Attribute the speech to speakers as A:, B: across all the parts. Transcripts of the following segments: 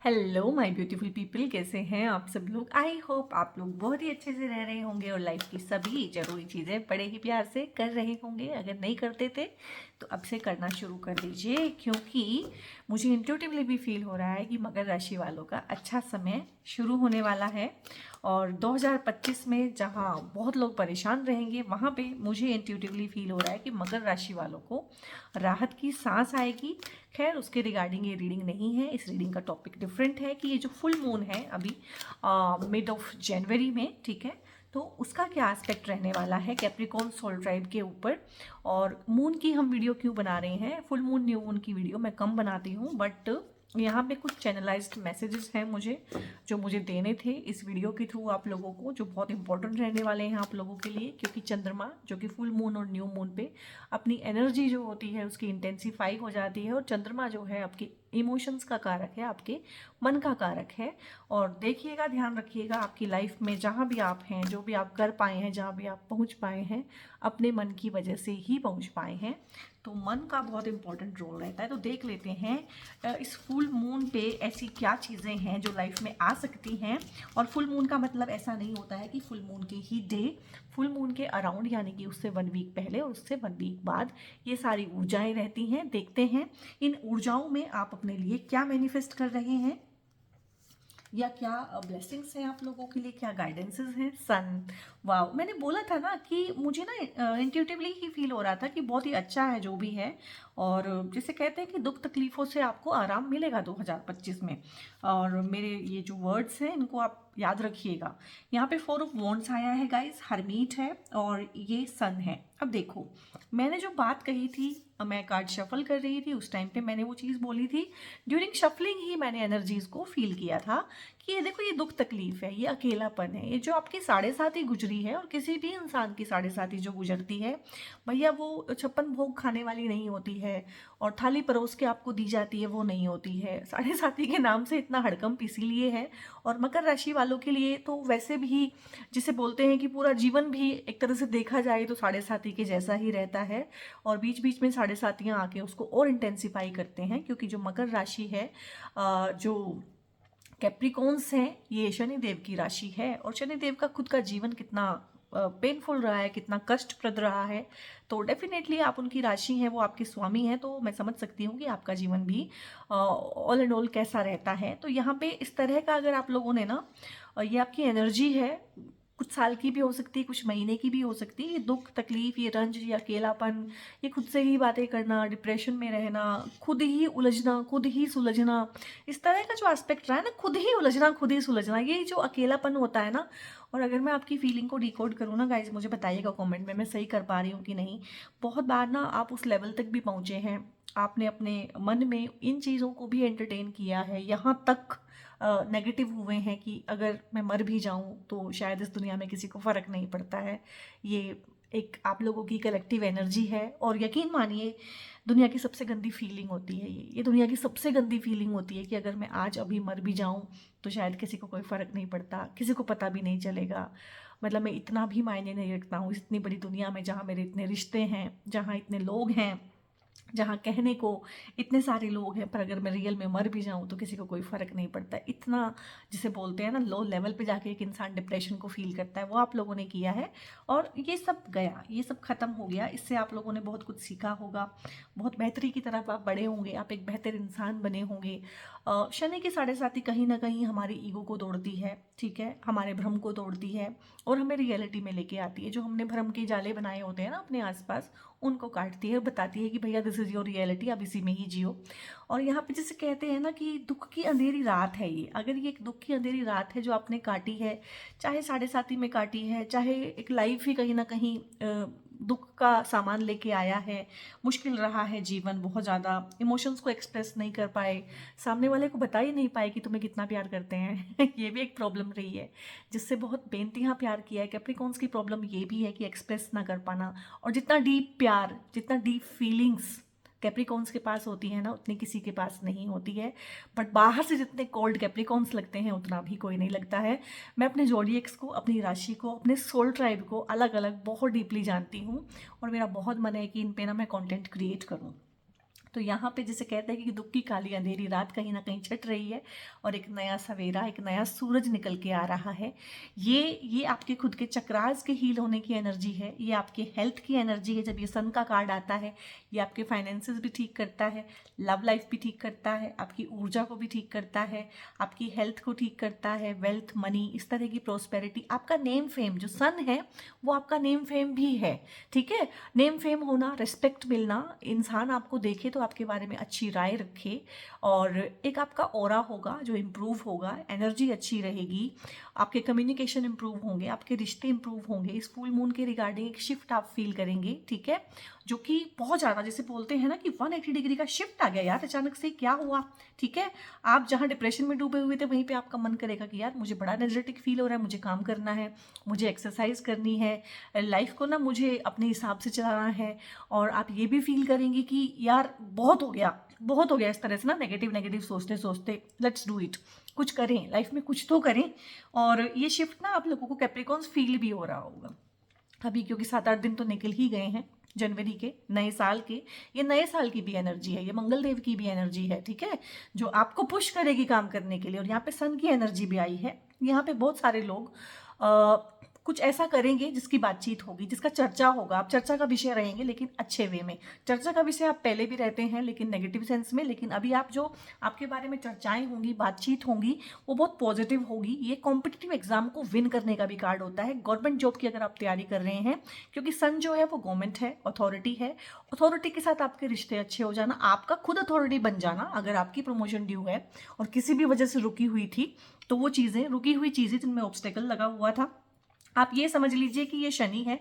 A: Hello my beautiful people, कैसे हैं आप सब लोग। आई होप आप लोग बहुत ही अच्छे से रह रहे होंगे और लाइफ की सभी जरूरी चीज़ें बड़े ही प्यार से कर रहे होंगे। अगर नहीं करते थे तो अब से करना शुरू कर दीजिए, क्योंकि मुझे इंट्यूटिवली भी फील हो रहा है कि मकर राशि वालों का अच्छा समय शुरू होने वाला है। और 2025 में जहाँ बहुत लोग परेशान रहेंगे, वहाँ पे मुझे इंट्यूटिवली फील हो रहा है कि मकर राशि वालों को राहत की सांस आएगी। खैर, उसके रिगार्डिंग ये रीडिंग नहीं है। इस रीडिंग का टॉपिक डिफरेंट है कि ये जो फुल मून है अभी मिड ऑफ जनवरी में, ठीक है, तो उसका क्या एस्पेक्ट रहने वाला है कैप्रिकॉर्न सोल ट्राइब के ऊपर। और मून की हम वीडियो क्यों बना रहे हैं, फुल मून न्यू मून की वीडियो मैं कम बनाती हूँ, बट यहाँ पे कुछ चैनलाइज्ड मैसेजेस हैं मुझे, जो मुझे देने थे इस वीडियो के थ्रू आप लोगों को, जो बहुत इंपॉर्टेंट रहने वाले हैं आप लोगों के लिए। क्योंकि चंद्रमा जो कि फुल मून और न्यू मून पे अपनी एनर्जी जो होती है उसकी इंटेंसीफाई हो जाती है, और चंद्रमा जो है आपकी इमोशंस का कारक है, आपके मन का कारक है। और देखिएगा, ध्यान रखिएगा, आपकी लाइफ में जहाँ भी आप हैं, जो भी आप कर पाए हैं, जहाँ भी आप पहुँच पाए हैं, अपने मन की वजह से ही पहुँच पाए हैं। तो मन का बहुत इंपॉर्टेंट रोल रहता है। तो देख लेते हैं इस फुल मून पे ऐसी क्या चीज़ें हैं जो लाइफ में आ सकती हैं। और फुल मून का मतलब ऐसा नहीं होता है कि फुल मून के ही डे, फुल मून के अराउंड, यानी कि उससे 1 वीक पहले और उससे 1 वीक बाद ये सारी ऊर्जाएं रहती हैं। देखते हैं इन ऊर्जाओं में आप अपने लिए क्या मैनिफेस्ट कर रहे हैं, या क्या ब्लेसिंग्स हैं आप लोगों के लिए, क्या गाइडेंसेस हैं। सन, वाओ, मैंने बोला था ना कि मुझे ना इंट्यूटिवली ही फील हो रहा था कि बहुत ही अच्छा है जो भी है। और जिसे कहते हैं कि दुख तकलीफ़ों से आपको आराम मिलेगा 2025 में। और मेरे ये जो वर्ड्स हैं इनको आप याद रखिएगा। यहाँ पे 4 ऑफ वॉन्ड्स आया है गाइस, हरमीट है और ये सन है। अब देखो, मैंने जो बात कही थी, मैं कार्ड शफल कर रही थी उस टाइम पे मैंने वो चीज़ बोली थी। ड्यूरिंग शफलिंग ही मैंने एनर्जीज को फील किया था कि ये देखो, ये दुख तकलीफ है, ये अकेलापन है, ये जो आपकी 7.5 गुजरी है, और किसी भी इंसान की 7.5 जो गुजरती है भैया, वो 56 भोग खाने वाली नहीं होती है और थाली परोस के आपको दी जाती है, वो नहीं होती है। 7.5 के नाम से इतना हड़कंप इसीलिए है। और मकर राशि वालों के लिए तो वैसे भी, जिसे बोलते हैं कि पूरा जीवन भी एक तरह से देखा जाए तो 7.5 के जैसा ही रहता है। और बीच बीच में 7.5 आके उसको और इंटेंसिफाई करते हैं, क्योंकि जो मकर राशि है, जो कैप्रिकॉन्स हैं, ये शनिदेव की राशि है। और शनिदेव का खुद का जीवन कितना पेनफुल रहा है, कितना कष्टप्रद रहा है। तो डेफिनेटली आप उनकी राशि हैं, वो आपके स्वामी हैं, तो मैं समझ सकती हूँ कि आपका जीवन भी ऑल एंड ऑल कैसा रहता है। तो यहाँ पे इस तरह का अगर आप लोगों ने ना, ये आपकी एनर्जी है, कुछ साल की भी हो सकती है, कुछ महीने की भी हो सकती है। ये दुख तकलीफ, ये रंज, ये अकेलापन, ये खुद से ही बातें करना, डिप्रेशन में रहना, खुद ही उलझना, खुद ही सुलझना, इस तरह का जो एस्पेक्ट रहा है ना, खुद ही उलझना, खुद ही सुलझना, ये जो अकेलापन होता है ना। और अगर मैं आपकी फीलिंग को डिकोड करूँ ना गाइज, मुझे बताइएगा कमेंट में, मैं सही कर पा रही हूँ कि नहीं। बहुत बार ना आप उस लेवल तक भी पहुँचे हैं, आपने अपने मन में इन चीज़ों को भी एंटरटेन किया है, यहाँ तक नेगेटिव हुए हैं कि अगर मैं मर भी जाऊं तो शायद इस दुनिया में किसी को फ़र्क नहीं पड़ता है। ये एक आप लोगों की कलेक्टिव एनर्जी है। और यकीन मानिए, दुनिया की सबसे गंदी फीलिंग होती है ये दुनिया की सबसे गंदी फीलिंग होती है कि अगर मैं आज अभी मर भी जाऊं तो शायद किसी को कोई फ़र्क नहीं पड़ता, किसी को पता भी नहीं चलेगा। मतलब मैं इतना भी मायने नहीं रखता हूँ इस इतनी बड़ी दुनिया में, जहाँ मेरे इतने रिश्ते हैं, जहाँ इतने लोग हैं, जहाँ कहने को इतने सारे लोग हैं, पर अगर मैं रियल में मर भी जाऊँ तो किसी को कोई फ़र्क नहीं पड़ता। इतना, जिसे बोलते हैं ना, लो लेवल पे जाके एक इंसान डिप्रेशन को फील करता है, वो आप लोगों ने किया है। और ये सब गया, ये सब ख़त्म हो गया। इससे आप लोगों ने बहुत कुछ सीखा होगा, बहुत बेहतरी की तरफ आप बढ़े होंगे, आप एक बेहतर इंसान बने होंगे। शनि की 7.5 कहीं ना कहीं हमारी ईगो को तोड़ती है, ठीक है, हमारे भ्रम को तोड़ती है और हमें रियलिटी में लेके आती है। जो हमने भ्रम के जाले बनाए होते हैं ना अपने आसपास, उनको काटती है, बताती है कि भैया दिस इज़ योर रियलिटी, अब इसी में ही जियो। और यहाँ पे जैसे कहते हैं ना कि दुख की अंधेरी रात है ये, अगर ये एक दुख की अंधेरी रात है जो आपने काटी है, चाहे 7.5 में काटी है, चाहे एक लाइफ ही कहीं ना कहीं दुख का सामान लेके आया है, मुश्किल रहा है जीवन, बहुत ज़्यादा इमोशंस को एक्सप्रेस नहीं कर पाए, सामने वाले को बता ही नहीं पाए कि तुम्हें कितना प्यार करते हैं ये भी एक प्रॉब्लम रही है, जिससे बहुत बेनतिहा प्यार किया है। कैप्रिकॉन्स की प्रॉब्लम ये भी है कि एक्सप्रेस ना कर पाना। और जितना डीप प्यार, जितना डीप फीलिंग्स कैप्रिकॉन्स के पास होती है ना, उतनी किसी के पास नहीं होती है। बट बाहर से जितने कोल्ड कैप्रिकॉन्स लगते हैं उतना भी कोई नहीं लगता है। मैं अपने जोडिएक्स को, अपनी राशि को, अपने सोल ट्राइब को अलग अलग बहुत डीपली जानती हूँ, और मेरा बहुत मन है कि इन पे ना मैं कंटेंट क्रिएट करूँ। तो यहाँ पे जैसे कहते हैं कि दुख की काली अंधेरी रात कहीं ना कहीं छट रही है और एक नया सवेरा, एक नया सूरज निकल के आ रहा है। ये आपके खुद के चक्रास के हील होने की एनर्जी है, ये आपके हेल्थ की एनर्जी है। जब ये सन का कार्ड आता है, ये आपके फाइनेंसेस भी ठीक करता है, लव लाइफ भी ठीक करता है, आपकी ऊर्जा को भी ठीक करता है, आपकी हेल्थ को ठीक करता है, वेल्थ, मनी, इस तरह की प्रोस्पेरिटी। आपका नेम फेम, जो सन है वो आपका नेम फेम भी है, ठीक है। नेम फेम होना, रिस्पेक्ट मिलना, इंसान आपको देखे तो आपके बारे में अच्छी राय रखे, और एक आपका ऑरा होगा जो इम्प्रूव होगा, एनर्जी अच्छी रहेगी, आपके कम्युनिकेशन इम्प्रूव होंगे, आपके रिश्ते इम्प्रूव होंगे। इस फुल मून के रिगार्डिंग एक शिफ्ट आप फील करेंगे, ठीक है, जो कि बहुत ज़्यादा, जैसे बोलते हैं ना कि 180 डिग्री का शिफ्ट आ गया यार, अचानक से क्या हुआ, ठीक है। आप जहाँ डिप्रेशन में डूबे हुए थे वहीं पे आपका मन करेगा कि यार मुझे बड़ा एनर्जेटिक फील हो रहा है, मुझे काम करना है, मुझे एक्सरसाइज करनी है, लाइफ को ना मुझे अपने हिसाब से चलाना है। और आप ये भी फील करेंगे कि यार बहुत हो गया, बहुत हो गया, इस तरह से ना नेगेटिव सोचते सोचते, लेट्स डू इट, कुछ करें लाइफ में, कुछ तो करें। और ये शिफ्ट ना आप लोगों को कैप्रिकॉन्स फील भी हो रहा होगा अभी, क्योंकि 7-8 दिन तो निकल ही गए हैं जनवरी के, नए साल के। ये नए साल की भी एनर्जी है, ये मंगल देव की भी एनर्जी है, ठीक है, जो आपको पुश करेगी काम करने के लिए। और यहाँ पे सन की एनर्जी भी आई है। यहाँ पे बहुत सारे लोग कुछ ऐसा करेंगे जिसकी बातचीत होगी, जिसका चर्चा होगा, आप चर्चा का विषय रहेंगे, लेकिन अच्छे वे में। चर्चा का विषय आप पहले भी रहते हैं लेकिन नेगेटिव सेंस में, लेकिन अभी आप जो आपके बारे में चर्चाएं होंगी, बातचीत होंगी, वो बहुत पॉजिटिव होगी। ये कॉम्पिटिटिव एग्जाम को विन करने का भी कार्ड होता है, गवर्नमेंट जॉब की अगर आप तैयारी कर रहे हैं, क्योंकि सन जो है वो गवर्नमेंट है, अथॉरिटी है। अथॉरिटी के साथ आपके रिश्ते अच्छे हो जाना, आपका खुद अथॉरिटी बन जाना, अगर आपकी प्रमोशन ड्यू है और किसी भी वजह से रुकी हुई थी, तो वो चीज़ें, रुकी हुई चीज़ें जिनमें ऑब्स्टेकल लगा हुआ था, आप ये समझ लीजिए कि ये शनि है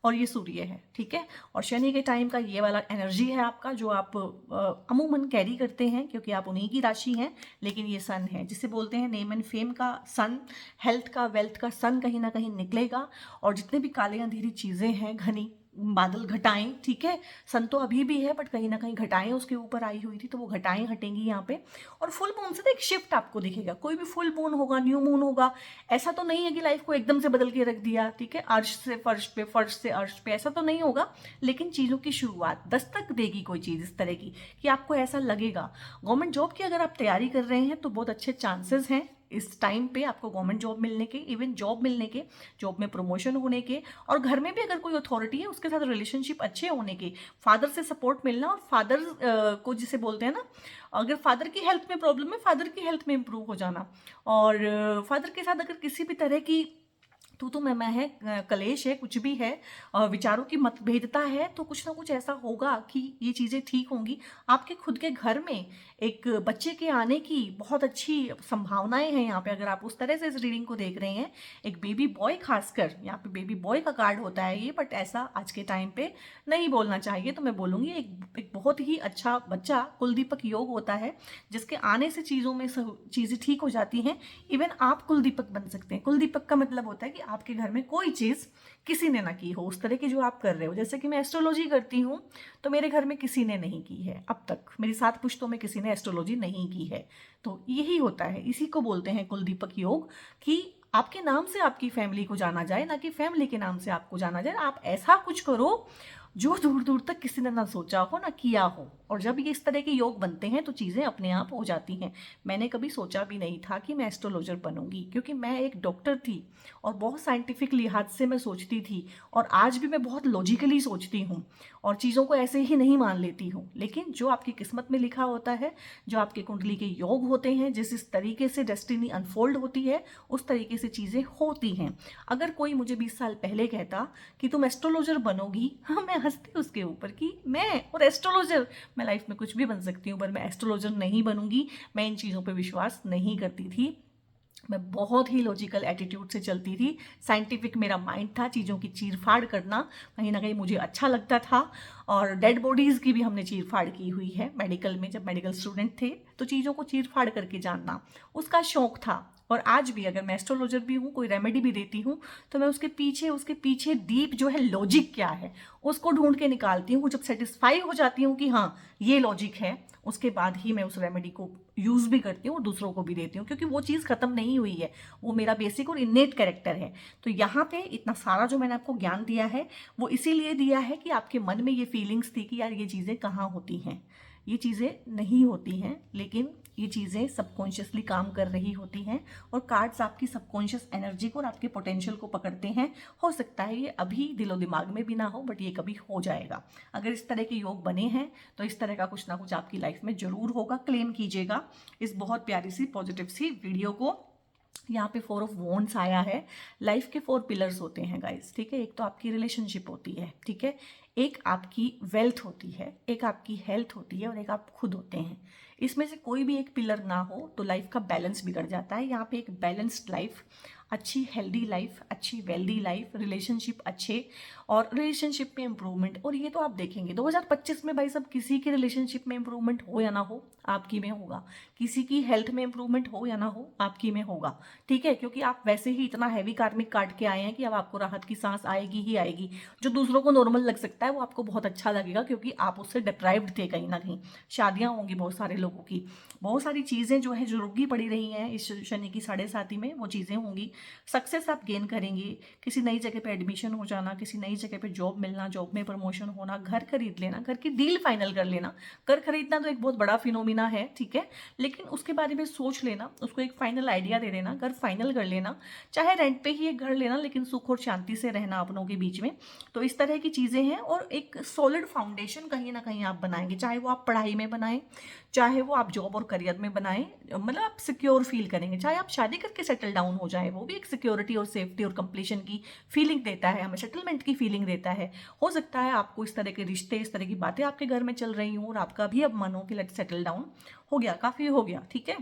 A: और ये सूर्य है, ठीक है। और शनि के टाइम का ये वाला एनर्जी है आपका, जो आप अमूमन कैरी करते हैं क्योंकि आप उन्हीं की राशि हैं। लेकिन ये सन है, जिसे बोलते हैं नेम एंड फेम का सन, हेल्थ का, वेल्थ का सन कहीं ना कहीं निकलेगा। और जितने भी काले अंधेरी चीज़ें हैं, घनी बादल, घटाएं, ठीक है, सन तो अभी भी है बट कहीं ना कहीं घटाएं उसके ऊपर आई हुई थी, तो वो घटाएं हटेंगी यहाँ पे। और फुल मून से तो एक शिफ्ट आपको दिखेगा। कोई भी फुल मून होगा, न्यू मून होगा, ऐसा तो नहीं है कि लाइफ को एकदम से बदल के रख दिया, ठीक है, अर्श से फर्श पे, फर्श से अर्श पे, ऐसा तो नहीं होगा। लेकिन चीज़ों की शुरुआत, दस्तक देगी कोई चीज़ इस तरह की कि आपको ऐसा लगेगा। गवर्नमेंट जॉब की अगर आप तैयारी कर रहे हैं तो बहुत अच्छे चांसेस हैं इस टाइम पे आपको गवर्नमेंट जॉब मिलने के, इवन जॉब मिलने के, जॉब में प्रमोशन होने के। और घर में भी अगर कोई अथॉरिटी है उसके साथ रिलेशनशिप अच्छे होने के, फादर से सपोर्ट मिलना। और फादर को जिसे बोलते हैं ना, अगर फादर की हेल्थ में प्रॉब्लम है, फादर की हेल्थ में इंप्रूव हो जाना। और फादर के साथ अगर किसी भी तरह की तू मैं है, कलेश है, कुछ भी है, विचारों की मतभेदता है, तो कुछ ना कुछ ऐसा होगा कि ये चीज़ें ठीक होंगी। आपके खुद के घर में एक बच्चे के आने की बहुत अच्छी संभावनाएं हैं यहाँ पे, अगर आप उस तरह से इस रीडिंग को देख रहे हैं। एक बेबी बॉय, खासकर यहाँ पे बेबी बॉय का कार्ड होता है ये, बट ऐसा आज के टाइम पे नहीं बोलना चाहिए, तो मैं बोलूँगी एक बहुत ही अच्छा बच्चा, कुलदीपक योग होता है, जिसके आने से चीज़ों में चीज़ें ठीक हो जाती हैं। इवन आप कुलदीपक बन सकते हैं। कुलदीपक का मतलब होता है कि आपके घर में कोई चीज़ किसी ने ना की हो, उस तरह की जो आप कर रहे हो। जैसे कि मैं एस्ट्रोलॉजी करती हूँ, तो मेरे घर में किसी ने नहीं की है अब तक, मेरी 7 पुश्तों में किसी ने एस्ट्रोलॉजी नहीं की है। तो यही होता है, इसी को बोलते हैं कुलदीपक योग, कि आपके नाम से आपकी फैमिली को जाना जाए, ना कि फैमिली के नाम से आपको जाना जाए। आप ऐसा कुछ करो जो दूर दूर तक किसी ने ना सोचा हो, ना किया हो। और जब ये इस तरह के योग बनते हैं तो चीज़ें अपने आप हो जाती हैं। मैंने कभी सोचा भी नहीं था कि मैं एस्ट्रोलॉजर बनूंगी, क्योंकि मैं एक डॉक्टर थी और बहुत साइंटिफिक लिहाज से मैं सोचती थी, और आज भी मैं बहुत लॉजिकली सोचती हूँ और चीज़ों को ऐसे ही नहीं मान लेती हूँ। लेकिन जो आपकी किस्मत में लिखा होता है, जो आपके कुंडली के योग होते हैं, जिस तरीके से डेस्टिनी अनफोल्ड होती है, उस तरीके से चीज़ें होती हैं। अगर कोई मुझे 20 साल पहले कहता कि तुम एस्ट्रोलॉजर बनोगी, हाँ, मैं हंसती उसके ऊपर कि मैं और एस्ट्रोलॉजर, मैं लाइफ में कुछ भी बन सकती हूँ पर मैं एस्ट्रोलॉजर नहीं बनूंगी। मैं इन चीज़ों पर विश्वास नहीं करती थी। मैं बहुत ही लॉजिकल एटीट्यूड से चलती थी, साइंटिफिक मेरा माइंड था, चीज़ों की चीर फाड़ करना कहीं ना कहीं मुझे अच्छा लगता था। और डेड बॉडीज़ की भी हमने चीर फाड़ की हुई है मेडिकल में, जब मेडिकल स्टूडेंट थे, तो चीज़ों को चीर फाड़ करके जानना उसका शौक था। और आज भी अगर मैं एस्ट्रोलॉजर भी हूँ, कोई रेमेडी भी देती हूँ, तो मैं उसके पीछे डीप जो है लॉजिक क्या है उसको ढूंढ के निकालती हूँ। जब सेटिस्फाई हो जाती हूँ कि हाँ ये लॉजिक है, उसके बाद ही मैं उस रेमेडी को यूज़ भी करती हूँ और दूसरों को भी देती हूँ, क्योंकि वो चीज़ खत्म नहीं हुई है, वो मेरा बेसिक और इन्नेट कैरेक्टर है। तो यहाँ पे इतना सारा जो मैंने आपको ज्ञान दिया है, वो इसीलिए दिया है कि आपके मन में ये फीलिंग्स थी कि यार ये चीज़ें कहाँ होती हैं, ये चीज़ें नहीं होती हैं, लेकिन ये चीज़ें सबकॉन्शियसली काम कर रही होती हैं और कार्ड्स आपकी सबकॉन्शियस एनर्जी को और आपके पोटेंशियल को पकड़ते हैं। हो सकता है ये अभी दिलो दिमाग में भी ना हो, बट ये कभी हो जाएगा। अगर इस तरह के योग बने हैं तो इस तरह का कुछ ना कुछ आपकी लाइफ में जरूर होगा। क्लेम कीजिएगा इस बहुत प्यारी सी पॉजिटिव सी वीडियो को। यहाँ पे 4 ऑफ वॉन्ड्स आया है। लाइफ के 4 पिलर्स होते हैं गाइस, ठीक है। एक तो आपकी रिलेशनशिप होती है, ठीक है, एक आपकी वेल्थ होती है, एक आपकी हेल्थ होती है और एक आप खुद होते हैं। इसमें से कोई भी एक पिलर ना हो तो लाइफ का बैलेंस बिगड़ जाता है। यहाँ पे एक बैलेंस्ड लाइफ, अच्छी हेल्दी लाइफ, अच्छी वेल्दी लाइफ, रिलेशनशिप अच्छे और रिलेशनशिप में इंप्रूवमेंट। और ये तो आप देखेंगे 2025 में भाई साहब, किसी की रिलेशनशिप में इंप्रूवमेंट हो या ना हो, आपकी में होगा। किसी की हेल्थ में इंप्रूवमेंट हो या ना हो, आपकी में होगा, ठीक है। क्योंकि आप वैसे ही इतना हैवी कार्मिक काट के आए हैं कि अब आपको राहत की सांस आएगी ही आएगी। जो दूसरों को नॉर्मल लग सकता है वो आपको बहुत अच्छा लगेगा, क्योंकि आप उससे डिप्राइव्ड थे कहीं ना कहीं। शादियां होंगी बहुत सारे लोगों की, बहुत सारी चीज़ें जो है जो रुकी पड़ी रही हैं इस शनि की 7.5 में, वो चीज़ें होंगी। सक्सेस आप गेन करेंगे, किसी नई जगह पे एडमिशन हो जाना, किसी नई जगह पे जॉब मिलना, जॉब में प्रमोशन होना, घर खरीद लेना, घर की डील फाइनल कर लेना। घर खरीदना तो एक बहुत बड़ा फिनोमिना है, ठीक है, लेकिन उसके बारे में सोच लेना, उसको एक फाइनल आइडिया दे देना, घर फाइनल कर लेना, चाहे रेंट पे ही एक घर लेना, लेकिन सुख और शांति से रहना अपनों के बीच में। तो इस तरह की चीज़ें हैं और एक सॉलिड फाउंडेशन कहीं ना कहीं आप बनाएंगे, चाहे वो आप पढ़ाई में बनाएं, चाहे वो आप जॉब और करियर में बनाएं, मतलब आप सिक्योर फील करेंगे। चाहे आप शादी करके सेटल डाउन हो जाए, वो भी एक सिक्योरिटी और सेफ्टी और कंप्लीशन की फीलिंग देता है, हमें सेटलमेंट की फीलिंग देता है। हो सकता है आपको इस तरह के रिश्ते, इस तरह की बातें आपके घर में चल रही हों और आपका भी अब मन हो कि लेट सेटल डाउन, हो गया, काफ़ी हो गया, ठीक है,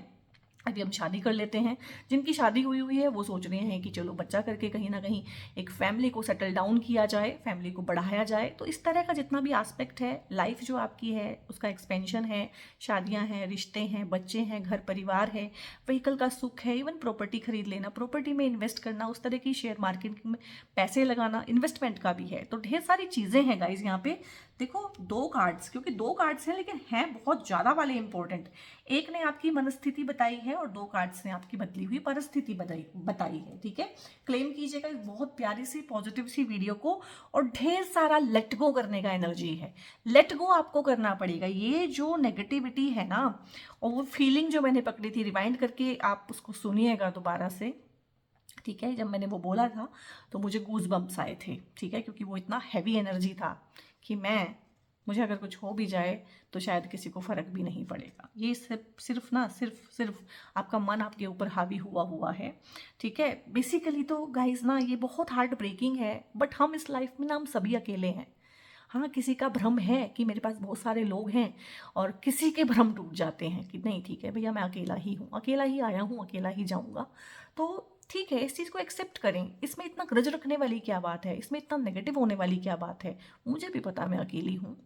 A: अभी हम शादी कर लेते हैं। जिनकी शादी हुई हुई है वो सोच रहे हैं कि चलो बच्चा करके कहीं ना कहीं एक फैमिली को सेटल डाउन किया जाए, फैमिली को बढ़ाया जाए। तो इस तरह का जितना भी एस्पेक्ट है, लाइफ जो आपकी है उसका एक्सपेंशन है, शादियां हैं, रिश्ते हैं, बच्चे हैं, घर परिवार है, व्हीकल का सुख है, इवन प्रॉपर्टी खरीद लेना, प्रॉपर्टी में इन्वेस्ट करना, उस तरह की शेयर मार्केट में पैसे लगाना, इन्वेस्टमेंट का भी है। तो ढेर सारी चीज़ें हैं गाइज यहाँ पे। देखो 2 कार्ड्स, क्योंकि 2 कार्ड्स हैं लेकिन हैं बहुत ज़्यादा वाले इंपॉर्टेंट। एक ने आपकी मनस्थिति बताई है और 2 कार्ड्स ने आपकी बदली हुई परिस्थिति बताई है, ठीक है। क्लेम कीजिएगा इस बहुत प्यारी सी पॉजिटिव सी वीडियो को। और ढेर सारा लेट गो करने का एनर्जी है, लेट गो आपको करना पड़ेगा। ये जो नेगेटिविटी है ना, और वो फीलिंग जो मैंने पकड़ी थी, रिवाइंड करके आप उसको सुनिएगा दोबारा से, ठीक है। जब मैंने वो बोला था तो मुझे गूज बम्प्स आए थे, ठीक है, क्योंकि वो इतना हैवी एनर्जी था कि मुझे अगर कुछ हो भी जाए तो शायद किसी को फ़र्क भी नहीं पड़ेगा। ये सिर्फ आपका मन आपके ऊपर हावी हुआ है, ठीक है। बेसिकली तो गाइज ना, ये बहुत हार्ट ब्रेकिंग है, बट हम इस लाइफ में ना, हम सभी अकेले हैं। हाँ, किसी का भ्रम है कि मेरे पास बहुत सारे लोग हैं, और किसी के भ्रम टूट जाते हैं कि नहीं ठीक है भैया, मैं अकेला ही हूँ, अकेला ही आया हूँ, अकेला ही जाऊँगा। तो ठीक है, इस चीज़ को एक्सेप्ट करें। इसमें इतना ग्रज रखने वाली क्या बात है, इसमें इतना नेगेटिव होने वाली क्या बात है। मुझे भी पता मैं अकेली हूँ,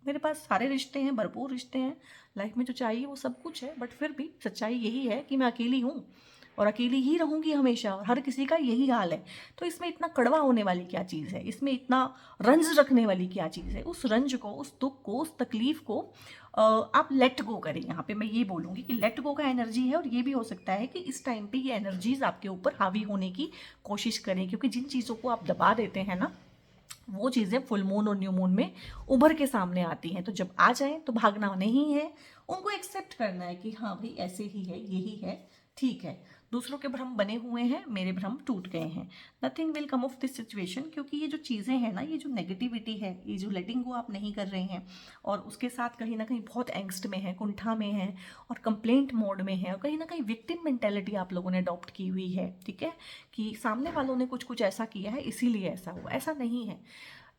A: मेरे पास सारे रिश्ते हैं, भरपूर रिश्ते हैं, लाइफ में जो चाहिए वो सब कुछ है, बट फिर भी सच्चाई यही है कि मैं अकेली हूँ और अकेली ही रहूँगी हमेशा, और हर किसी का यही हाल है। तो इसमें इतना कड़वा होने वाली क्या चीज़ है, इसमें इतना रंज रखने वाली क्या चीज़ है। उस रंज को, उस दुख को, उस तकलीफ को आप लेट गो करें। यहाँ पे मैं ये बोलूँगी कि लेट गो का एनर्जी है, और ये भी हो सकता है कि इस टाइम पे ये एनर्जीज आपके ऊपर हावी होने की कोशिश करें, क्योंकि जिन चीज़ों को आप दबा देते हैं ना, वो चीज़ें फुल मून और न्यू मून में उभर के सामने आती हैं। तो जब आ जाएं तो भागना नहीं है, उनको एक्सेप्ट करना है कि हाँ भाई ऐसे ही है, यही है, ठीक है। दूसरों के भ्रम बने हुए हैं, मेरे भ्रम टूट गए हैं, nothing will come of this situation. क्योंकि ये जो चीज़ें हैं ना, ये जो नेगेटिविटी है, ये जो लेटिंग गो आप नहीं कर रहे हैं, और उसके साथ कहीं ना कहीं बहुत एंग्स्ट में है, कुंठा में है, और कंप्लेंट मोड में है, और कहीं ना कहीं विक्टिम मेंटेलिटी आप लोगों ने अडॉप्ट की हुई है, ठीक है, कि सामने वालों ने कुछ कुछ ऐसा किया है इसीलिए ऐसा हुआ। ऐसा नहीं है,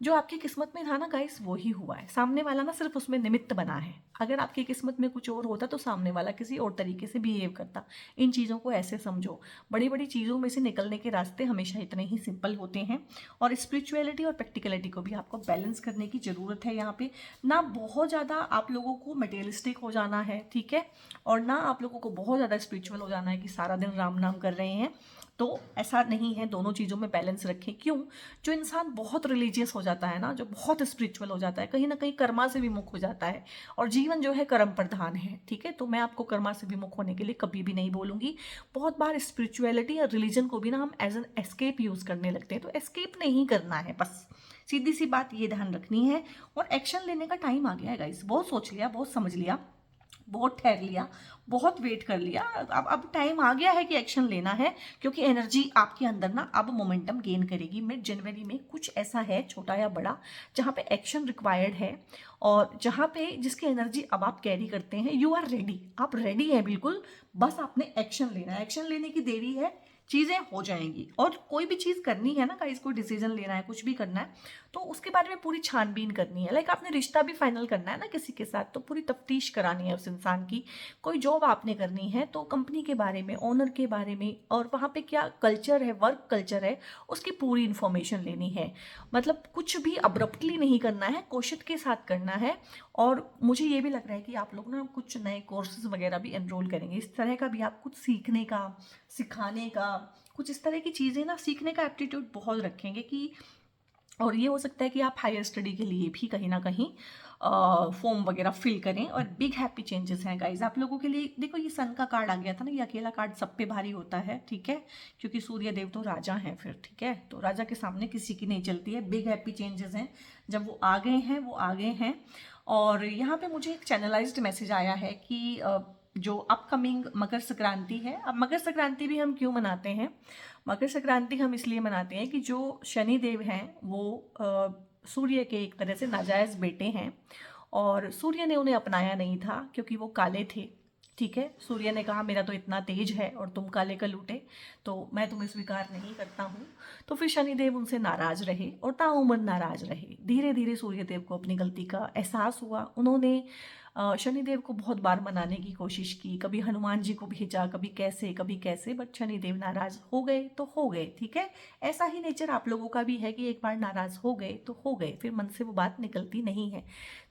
A: जो आपकी किस्मत में था ना गाइस, वो ही हुआ है। सामने वाला ना सिर्फ उसमें निमित्त बना है। अगर आपकी किस्मत में कुछ और होता तो सामने वाला किसी और तरीके से बिहेव करता। इन चीज़ों को ऐसे समझो, बड़ी बड़ी चीज़ों में से निकलने के रास्ते हमेशा इतने ही सिंपल होते हैं। और स्पिरिचुअलिटी और प्रैक्टिकलिटी को भी आपको बैलेंस करने की ज़रूरत है। यहाँ पे ना बहुत ज़्यादा आप लोगों को मटेरियलिस्टिक हो जाना है, ठीक है, और ना आप लोगों को बहुत ज़्यादा स्पिरिचुअल हो जाना है कि सारा दिन राम नाम कर रहे हैं। तो ऐसा नहीं है, दोनों चीज़ों में बैलेंस रखें। क्यों? जो इंसान बहुत रिलीजियस हो जाता है ना, जो बहुत स्पिरिचुअल हो जाता है, कहीं ना कहीं कर्मा से विमुख हो जाता है, और जीवन जो है कर्म प्रधान है, ठीक है। तो मैं आपको कर्मा से विमुख होने के लिए कभी भी नहीं बोलूँगी। बहुत बार स्पिरिचुअलिटी या रिलीजन को भी ना हम एज एन एस्केप यूज़ करने लगते हैं, तो एस्केप नहीं करना है बस, सीधी सी बात ये ध्यान रखनी है। और एक्शन लेने का टाइम आ गया है गाइस, बहुत सोच लिया, बहुत समझ लिया, बहुत ठहर लिया, बहुत वेट कर लिया, अब टाइम आ गया है कि एक्शन लेना है। क्योंकि एनर्जी आपके अंदर ना अब मोमेंटम गेन करेगी। मिड जनवरी में कुछ ऐसा है छोटा या बड़ा जहाँ पे एक्शन रिक्वायर्ड है, और जहाँ पे जिसकी एनर्जी अब आप कैरी करते हैं। यू आर रेडी, आप रेडी हैं बिल्कुल, बस आपने एक्शन लेना है। एक्शन लेने की देरी है, चीज़ें हो जाएंगी। और कोई भी चीज़ करनी है ना गाइस, कोई डिसीजन लेना है, कुछ भी करना है, तो उसके बारे में पूरी छानबीन करनी है। लाइक आपने रिश्ता भी फाइनल करना है ना किसी के साथ, तो पूरी तफ्तीश करानी है उस इंसान की। कोई जॉब आपने करनी है तो कंपनी के बारे में, ओनर के बारे में, और वहाँ पे क्या कल्चर है, वर्क कल्चर है, उसकी पूरी इन्फॉर्मेशन लेनी है। मतलब कुछ भी अब्रप्टली नहीं करना है, कोशिश के साथ करना है। और मुझे ये भी लग रहा है कि आप लोग ना कुछ नए कोर्सेज वगैरह भी एनरोल करेंगे, इस तरह का भी आप कुछ सीखने का, सिखाने का, कुछ इस तरह की चीज़ें ना सीखने का एप्टीट्यूड बहुत रखेंगे कि। और ये हो सकता है कि आप हायर स्टडी के लिए भी कहीं ना कहीं फॉर्म वगैरह फिल करें। और बिग हैप्पी चेंजेस हैं गाइज आप लोगों के लिए। देखो ये सन का कार्ड आ गया था ना, ये अकेला कार्ड सब पे भारी होता है, ठीक है, क्योंकि सूर्य देव तो राजा हैं फिर, ठीक है, तो राजा के सामने किसी की नहीं चलती है। बिग हैप्पी चेंजेस हैं, जब वो आ गए हैं, वो आ गए हैं। और यहाँ पे मुझे एक चैनलाइज्ड मैसेज आया है कि जो अपकमिंग मकर संक्रांति है। अब मकर संक्रांति भी हम क्यों मनाते हैं? मकर संक्रांति हम इसलिए मनाते हैं कि जो शनि देव हैं वो सूर्य के एक तरह से नाजायज़ बेटे हैं, और सूर्य ने उन्हें अपनाया नहीं था क्योंकि वो काले थे, ठीक है। सूर्य ने कहा मेरा तो इतना तेज है और तुम काले कलूटे, तो मैं तुम्हें स्वीकार नहीं करता हूँ। तो फिर शनिदेव उनसे नाराज रहे और ताउम्र नाराज रहे। धीरे धीरे सूर्यदेव को अपनी गलती का एहसास हुआ। उन्होंने शनिदेव को बहुत बार मनाने की कोशिश की, कभी हनुमान जी को भेजा, कभी कैसे, बट शनिदेव नाराज हो गए तो हो गए, ठीक है। ऐसा ही नेचर आप लोगों का भी है कि एक बार नाराज हो गए तो हो गए, फिर मन से वो बात निकलती नहीं है।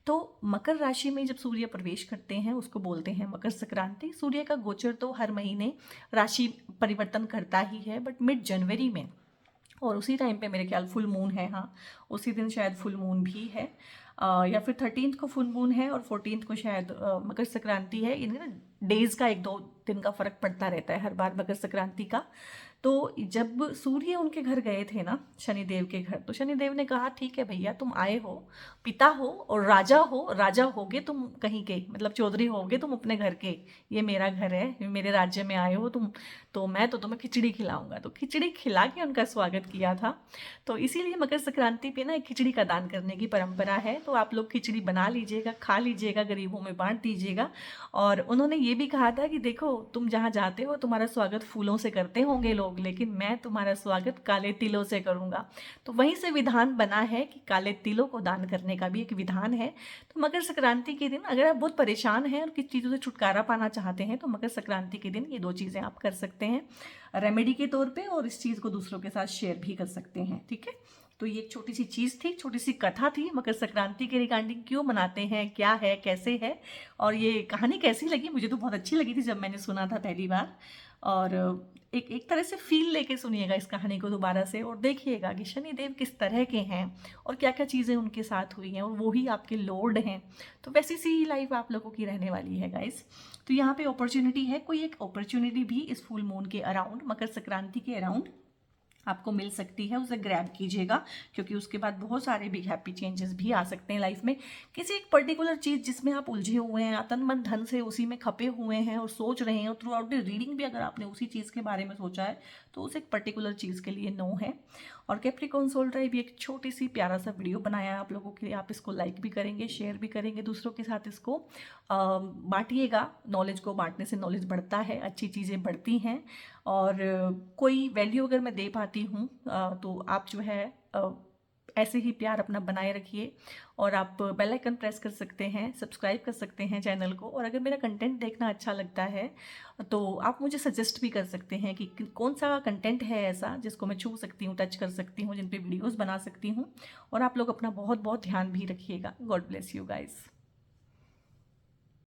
A: तो मकर राशि में जब सूर्य प्रवेश करते हैं उसको बोलते हैं मकर संक्रांति। सूर्य का गोचर तो हर महीने राशि परिवर्तन करता ही है, बट मिड जनवरी में, और उसी टाइम पे मेरे ख्याल फुल मून है, हाँ उसी दिन शायद फुल मून भी है, या फिर 13th को फुल मून है और 14th को शायद मकर संक्रांति है। इनके ना डेज का 1-2 दिन का फर्क पड़ता रहता है हर बार मकर संक्रांति का। तो जब सूर्य उनके घर गए थे ना, शनिदेव के घर, तो शनिदेव ने कहा ठीक है भैया, तुम आए हो, पिता हो और राजा हो, राजा होगे तुम कहीं के, मतलब चौधरी होगे तुम अपने घर के, ये मेरा घर है, मेरे राज्य में आए हो तुम, तो मैं तो तुम्हें खिचड़ी खिलाऊंगा। तो खिचड़ी खिला के उनका स्वागत किया था। तो इसीलिए मकर संक्रांति पे ना एक खिचड़ी का दान करने की परंपरा है। तो आप लोग खिचड़ी बना लीजिएगा, खा लीजिएगा, गरीबों में बांट दीजिएगा। और उन्होंने ये भी कहा था कि देखो तुम जहाँ जाते हो तुम्हारा स्वागत फूलों से करते होंगे लोग, लेकिन मैं तुम्हारा स्वागत काले तिलों से करूँगा। तो वहीं से विधान बना है कि काले तिलों को दान करने का भी एक विधान है। तो मकर संक्रांति के दिन अगर आप बहुत परेशान हैं और किसी चीज़ों से छुटकारा पाना चाहते हैं तो मकर संक्रांति के दिन ये 2 चीज़ें आप कर सकते हैं रेमेडी के तौर पे, और इस चीज़ को दूसरों के साथ शेयर भी कर सकते हैं, ठीक है। तो ये एक छोटी सी चीज़ थी, छोटी सी कथा थी मकर संक्रांति के रिगार्डिंग, क्यों मनाते हैं, क्या है, कैसे है। और ये कहानी कैसी लगी? मुझे तो बहुत अच्छी लगी थी जब मैंने सुना था पहली बार। और एक तरह से फील लेके सुनिएगा इस कहानी को दोबारा से, और देखिएगा कि शनिदेव किस तरह के हैं और क्या क्या चीज़ें उनके साथ हुई हैं, और वो ही आपके लॉर्ड हैं। तो वैसी सी ही लाइफ आप लोगों की रहने वाली है गाइस। तो यहाँ पे अपॉर्चुनिटी है, कोई एक अपॉर्चुनिटी भी इस फुल मून के अराउंड, मकर संक्रांति के अराउंड आपको मिल सकती है, उसे ग्रैब कीजिएगा, क्योंकि उसके बाद बहुत सारे बिग हैप्पी चेंजेस भी आ सकते हैं लाइफ में। किसी एक पर्टिकुलर चीज़ जिसमें आप उलझे हुए हैं, तन मन धन से उसी में खपे हुए हैं और सोच रहे हैं, और थ्रू आउट द रीडिंग भी अगर आपने उसी चीज़ के बारे में सोचा है तो उस एक पर्टिकुलर चीज़ के लिए नो है। और कैप्रिकॉर्न सोल ट्राइब भी एक छोटी सी प्यारा सा वीडियो बनाया है आप लोगों के लिए। आप इसको लाइक भी करेंगे, शेयर भी करेंगे, दूसरों के साथ इसको बांटिएगा। नॉलेज को बांटने से नॉलेज बढ़ता है, अच्छी चीज़ें बढ़ती हैं। और कोई वैल्यू अगर मैं दे पाती हूँ तो आप जो है ऐसे ही प्यार अपना बनाए रखिए। और आप बेल आइकन प्रेस कर सकते हैं, सब्सक्राइब कर सकते हैं चैनल को। और अगर मेरा कंटेंट देखना अच्छा लगता है तो आप मुझे सजेस्ट भी कर सकते हैं कि कौन सा कंटेंट है ऐसा जिसको मैं छू सकती हूँ, टच कर सकती हूँ, जिन पे वीडियोस बना सकती हूँ। और आप लोग अपना बहुत बहुत ध्यान भी रखिएगा। God bless you guys.